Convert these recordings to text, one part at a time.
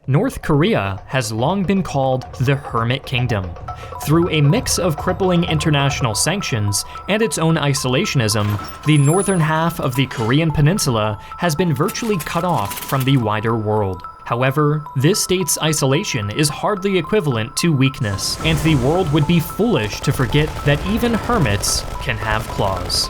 North Korea has long been called the Hermit Kingdom. Through a mix of crippling international sanctions and its own isolationism, the northern half of the Korean peninsula has been virtually cut off from the wider world. However, this state's isolation is hardly equivalent to weakness, and the world would be foolish to forget that even hermits can have claws.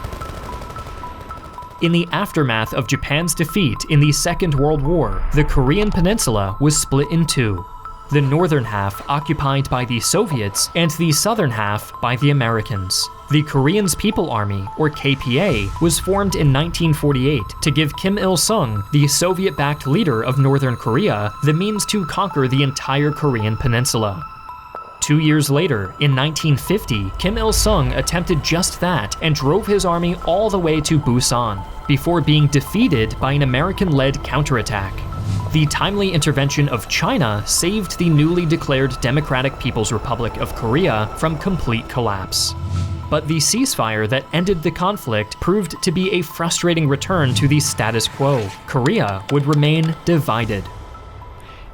In the aftermath of Japan's defeat in the Second World War, the Korean peninsula was split in two. The northern half occupied by the Soviets and the southern half by the Americans. The Korean People's Army, or KPA, was formed in 1948 to give Kim Il-sung, the Soviet-backed leader of Northern Korea, the means to conquer the entire Korean peninsula. 2 years later, in 1950, Kim Il-sung attempted just that and drove his army all the way to Busan, before being defeated by an American-led counterattack. The timely intervention of China saved the newly declared Democratic People's Republic of Korea from complete collapse. But the ceasefire that ended the conflict proved to be a frustrating return to the status quo. Korea would remain divided.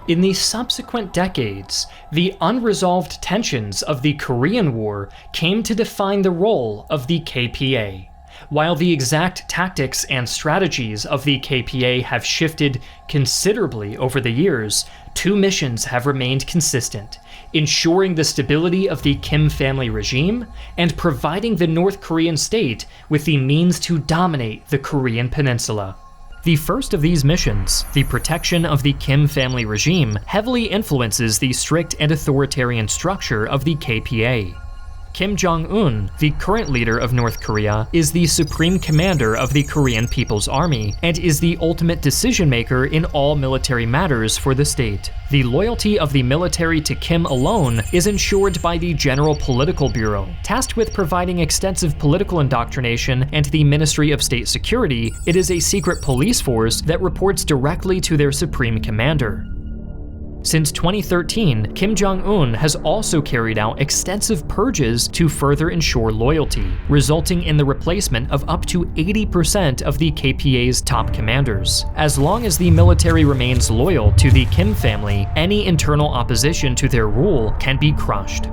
In the subsequent decades, the unresolved tensions of the Korean War came to define the role of the KPA. While the exact tactics and strategies of the KPA have shifted considerably over the years, two missions have remained consistent: ensuring the stability of the Kim family regime and providing the North Korean state with the means to dominate the Korean peninsula. The first of these missions, the protection of the Kim family regime, heavily influences the strict and authoritarian structure of the KPA. Kim Jong-un, the current leader of North Korea, is the supreme commander of the Korean People's Army and is the ultimate decision-maker in all military matters for the state. The loyalty of the military to Kim alone is ensured by the General Political Bureau, tasked with providing extensive political indoctrination, and the Ministry of State Security. It is a secret police force that reports directly to their supreme commander. Since 2013, Kim Jong-un has also carried out extensive purges to further ensure loyalty, resulting in the replacement of up to 80% of the KPA's top commanders. As long as the military remains loyal to the Kim family, any internal opposition to their rule can be crushed.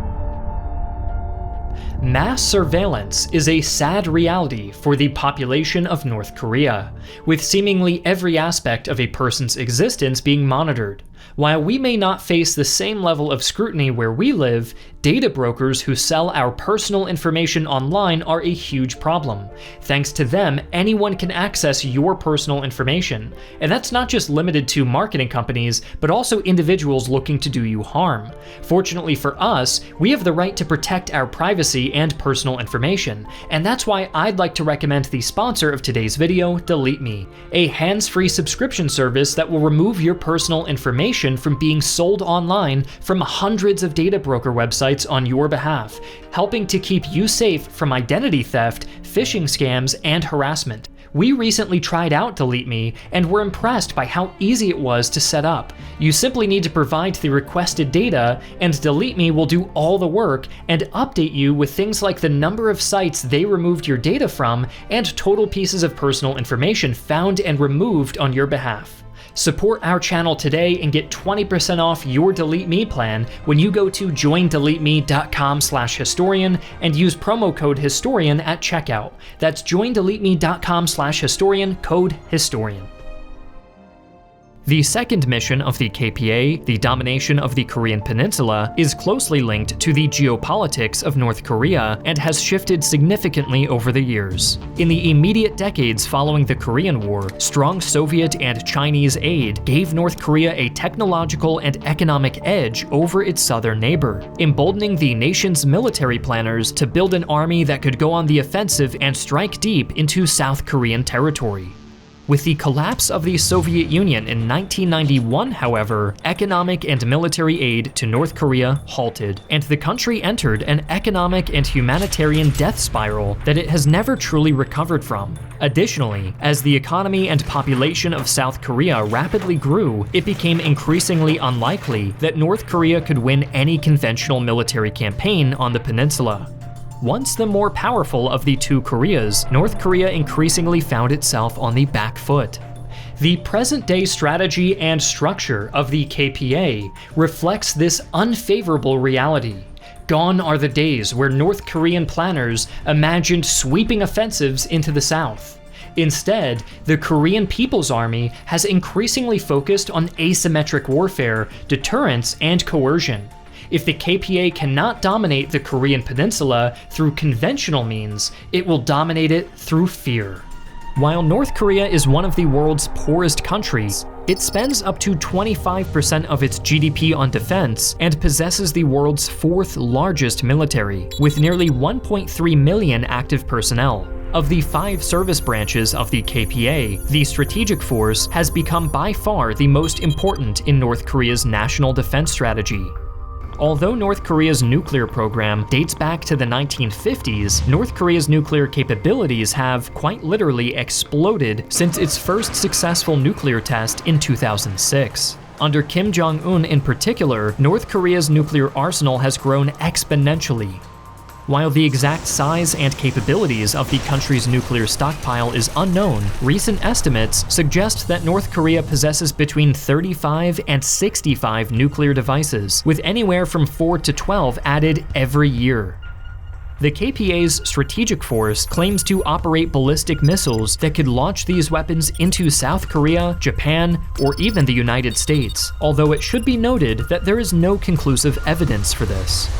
Mass surveillance is a sad reality for the population of North Korea, with seemingly every aspect of a person's existence being monitored. While we may not face the same level of scrutiny where we live, data brokers who sell our personal information online are a huge problem. Thanks to them, anyone can access your personal information. And that's not just limited to marketing companies, but also individuals looking to do you harm. Fortunately for us, we have the right to protect our privacy and personal information, and that's why I'd like to recommend the sponsor of today's video, Delete Me, a hands-free subscription service that will remove your personal information from being sold online from hundreds of data broker websites on your behalf, helping to keep you safe from identity theft, phishing scams, and harassment. We recently tried out Delete Me and were impressed by how easy it was to set up. You simply need to provide the requested data, and Delete Me will do all the work and update you with things like the number of sites they removed your data from and total pieces of personal information found and removed on your behalf. Support our channel today and get 20% off your Delete Me plan when you go to joindeleteme.com/historian and use promo code historian at checkout. That's joindeleteme.com/historian, code historian. The second mission of the KPA, the domination of the Korean peninsula, is closely linked to the geopolitics of North Korea and has shifted significantly over the years. In the immediate decades following the Korean War, strong Soviet and Chinese aid gave North Korea a technological and economic edge over its southern neighbor, emboldening the nation's military planners to build an army that could go on the offensive and strike deep into South Korean territory. With the collapse of the Soviet Union in 1991, however, economic and military aid to North Korea halted, and the country entered an economic and humanitarian death spiral that it has never truly recovered from. Additionally, as the economy and population of South Korea rapidly grew, it became increasingly unlikely that North Korea could win any conventional military campaign on the peninsula. Once the more powerful of the two Koreas, North Korea increasingly found itself on the back foot. The present-day strategy and structure of the KPA reflects this unfavorable reality. Gone are the days where North Korean planners imagined sweeping offensives into the south. Instead, the Korean People's Army has increasingly focused on asymmetric warfare, deterrence, and coercion. If the KPA cannot dominate the Korean Peninsula through conventional means, it will dominate it through fear. While North Korea is one of the world's poorest countries, it spends up to 25% of its GDP on defense and possesses the world's fourth largest military, with nearly 1.3 million active personnel. Of the 5 service branches of the KPA, the Strategic Force has become by far the most important in North Korea's national defense strategy. Although North Korea's nuclear program dates back to the 1950s, North Korea's nuclear capabilities have quite literally exploded since its first successful nuclear test in 2006. Under Kim Jong-un in particular, North Korea's nuclear arsenal has grown exponentially. While the exact size and capabilities of the country's nuclear stockpile is unknown, recent estimates suggest that North Korea possesses between 35 and 65 nuclear devices, with anywhere from 4 to 12 added every year. The KPA's Strategic Force claims to operate ballistic missiles that could launch these weapons into South Korea, Japan, or even the United States, although it should be noted that there is no conclusive evidence for this.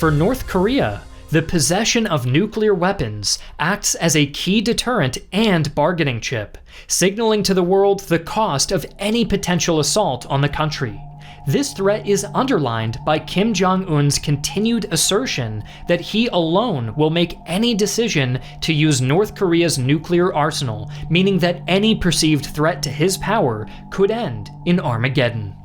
For North Korea, the possession of nuclear weapons acts as a key deterrent and bargaining chip, signaling to the world the cost of any potential assault on the country. This threat is underlined by Kim Jong-un's continued assertion that he alone will make any decision to use North Korea's nuclear arsenal, meaning that any perceived threat to his power could end in Armageddon.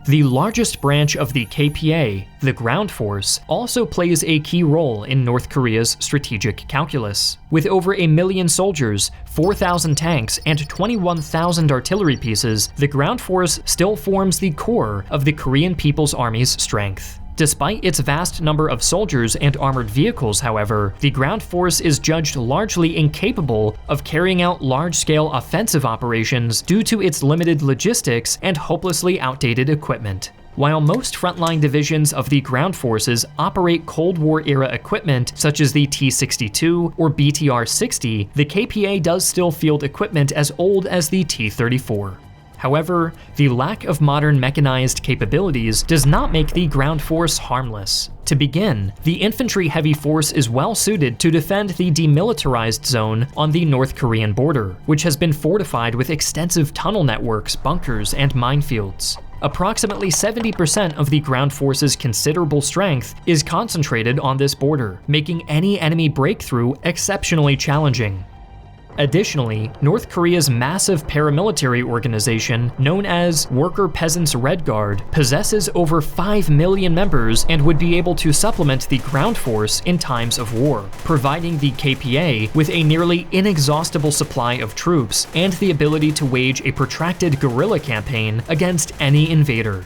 The largest branch of the KPA, the ground force, also plays a key role in North Korea's strategic calculus. With over 1 million soldiers, 4,000 tanks, and 21,000 artillery pieces, the ground force still forms the core of the Korean People's Army's strength. Despite its vast number of soldiers and armored vehicles, however, the ground force is judged largely incapable of carrying out large-scale offensive operations due to its limited logistics and hopelessly outdated equipment. While most frontline divisions of the ground forces operate Cold War-era equipment such as the T-62 or BTR-60, the KPA does still field equipment as old as the T-34. However, the lack of modern mechanized capabilities does not make the ground force harmless. To begin, the infantry-heavy force is well suited to defend the demilitarized zone on the North Korean border, which has been fortified with extensive tunnel networks, bunkers, and minefields. Approximately 70% of the ground force's considerable strength is concentrated on this border, making any enemy breakthrough exceptionally challenging. Additionally, North Korea's massive paramilitary organization, known as Worker Peasants Red Guard, possesses over 5 million members and would be able to supplement the ground force in times of war, providing the KPA with a nearly inexhaustible supply of troops and the ability to wage a protracted guerrilla campaign against any invader.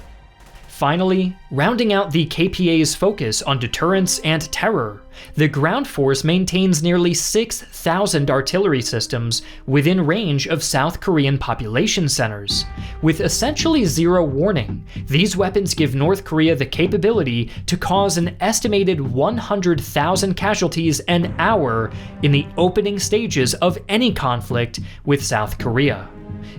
Finally, rounding out the KPA's focus on deterrence and terror, the ground force maintains nearly 6,000 artillery systems within range of South Korean population centers. With essentially zero warning, these weapons give North Korea the capability to cause an estimated 100,000 casualties an hour in the opening stages of any conflict with South Korea.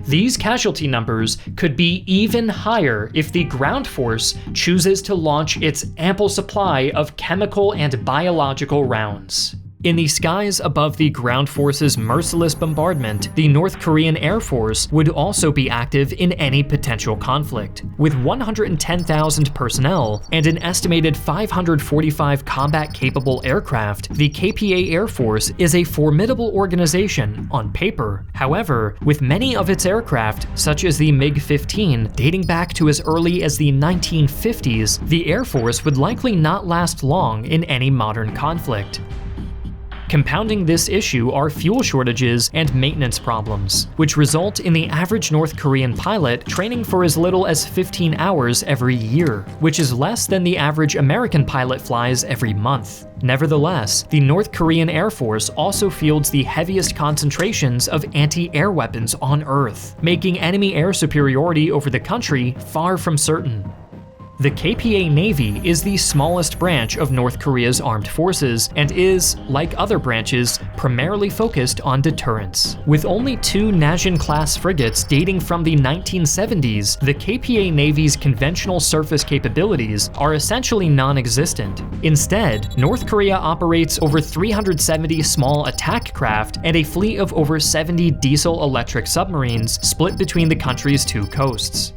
These casualty numbers could be even higher if the ground force chooses to launch its ample supply of chemical and biological rounds. In the skies above the ground force's merciless bombardment, the North Korean Air Force would also be active in any potential conflict. With 110,000 personnel and an estimated 545 combat-capable aircraft, the KPA Air Force is a formidable organization on paper. However, with many of its aircraft, such as the MiG-15, dating back to as early as the 1950s, the Air Force would likely not last long in any modern conflict. Compounding this issue are fuel shortages and maintenance problems, which result in the average North Korean pilot training for as little as 15 hours every year, which is less than the average American pilot flies every month. Nevertheless, the North Korean Air Force also fields the heaviest concentrations of anti-air weapons on Earth, making enemy air superiority over the country far from certain. The KPA Navy is the smallest branch of North Korea's armed forces and is, like other branches, primarily focused on deterrence. With only 2 Najin-class frigates dating from the 1970s, the KPA Navy's conventional surface capabilities are essentially non-existent. Instead, North Korea operates over 370 small attack craft and a fleet of over 70 diesel-electric submarines split between the country's 2 coasts.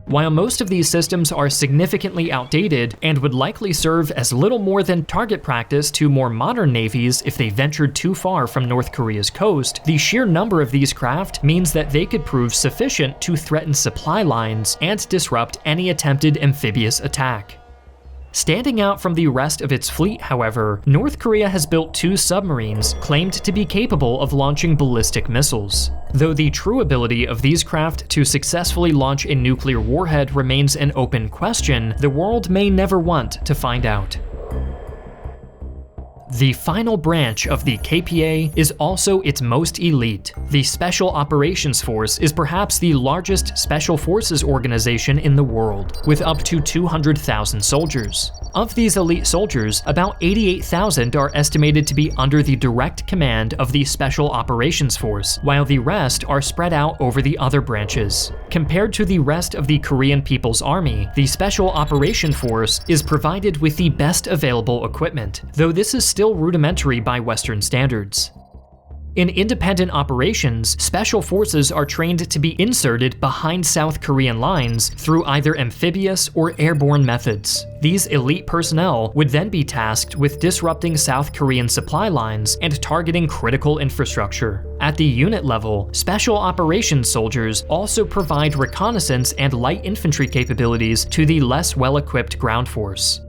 While most of these systems are significantly outdated and would likely serve as little more than target practice to more modern navies if they ventured too far from North Korea's coast, the sheer number of these craft means that they could prove sufficient to threaten supply lines and disrupt any attempted amphibious attack. Standing out from the rest of its fleet, however, North Korea has built 2 submarines claimed to be capable of launching ballistic missiles. Though the true ability of these craft to successfully launch a nuclear warhead remains an open question, the world may never want to find out. The final branch of the KPA is also its most elite. The Special Operations Force is perhaps the largest special forces organization in the world, with up to 200,000 soldiers. Of these elite soldiers, about 88,000 are estimated to be under the direct command of the Special Operations Force, while the rest are spread out over the other branches. Compared to the rest of the Korean People's Army, the Special Operations Force is provided with the best available equipment, though this is still rudimentary by Western standards. In independent operations, special forces are trained to be inserted behind South Korean lines through either amphibious or airborne methods. These elite personnel would then be tasked with disrupting South Korean supply lines and targeting critical infrastructure. At the unit level, special operations soldiers also provide reconnaissance and light infantry capabilities to the less well-equipped ground force.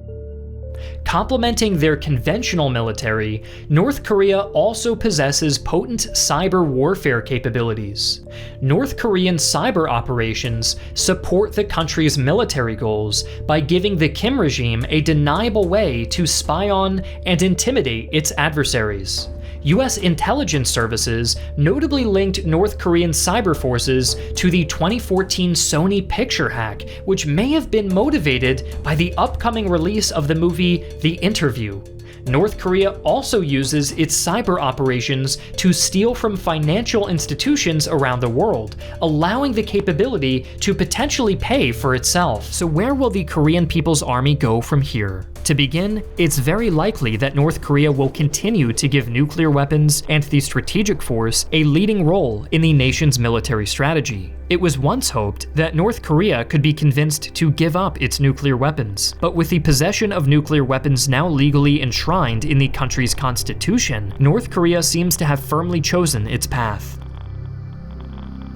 Complementing their conventional military, North Korea also possesses potent cyber warfare capabilities. North Korean cyber operations support the country's military goals by giving the Kim regime a deniable way to spy on and intimidate its adversaries. US intelligence services notably linked North Korean cyber forces to the 2014 Sony picture hack, which may have been motivated by the upcoming release of the movie The Interview. North Korea also uses its cyber operations to steal from financial institutions around the world, allowing the capability to potentially pay for itself. So where will the Korean People's Army go from here? To begin, it's very likely that North Korea will continue to give nuclear weapons and the strategic force a leading role in the nation's military strategy. It was once hoped that North Korea could be convinced to give up its nuclear weapons, but with the possession of nuclear weapons now legally enshrined in the country's constitution, North Korea seems to have firmly chosen its path.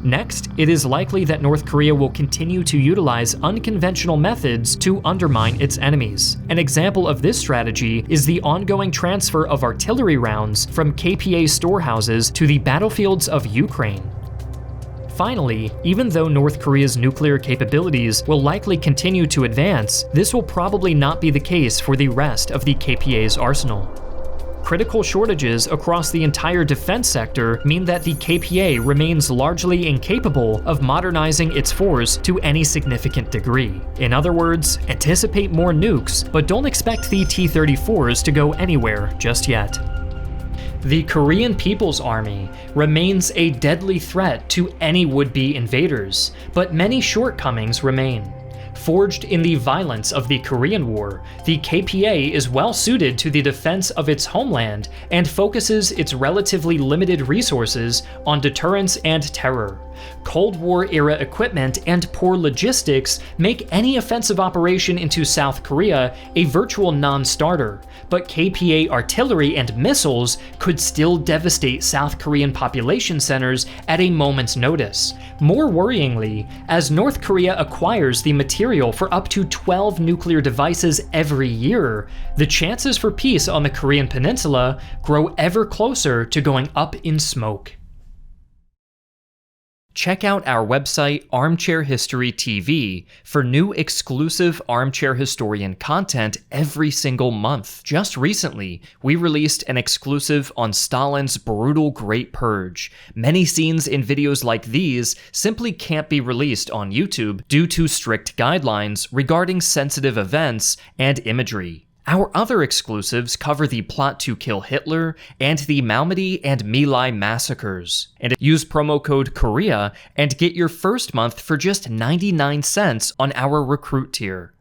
Next, it is likely that North Korea will continue to utilize unconventional methods to undermine its enemies. An example of this strategy is the ongoing transfer of artillery rounds from KPA storehouses to the battlefields of Ukraine. Finally, even though North Korea's nuclear capabilities will likely continue to advance, this will probably not be the case for the rest of the KPA's arsenal. Critical shortages across the entire defense sector mean that the KPA remains largely incapable of modernizing its force to any significant degree. In other words, anticipate more nukes, but don't expect the T-34s to go anywhere just yet. The Korean People's Army remains a deadly threat to any would-be invaders, but many shortcomings remain. Forged in the violence of the Korean War, the KPA is well suited to the defense of its homeland and focuses its relatively limited resources on deterrence and terror. Cold War-era equipment and poor logistics make any offensive operation into South Korea a virtual non-starter, but KPA artillery and missiles could still devastate South Korean population centers at a moment's notice. More worryingly, as North Korea acquires the material for up to 12 nuclear devices every year, the chances for peace on the Korean Peninsula grow ever closer to going up in smoke. Check out our website Armchair History TV for new exclusive Armchair Historian content every single month. Just recently, we released an exclusive on Stalin's brutal Great Purge. Many scenes in videos like these simply can't be released on YouTube due to strict guidelines regarding sensitive events and imagery. Our other exclusives cover the plot to kill Hitler and the Malmedy and My Lai massacres. And use promo code KOREA and get your first month for just 99 cents on our recruit tier.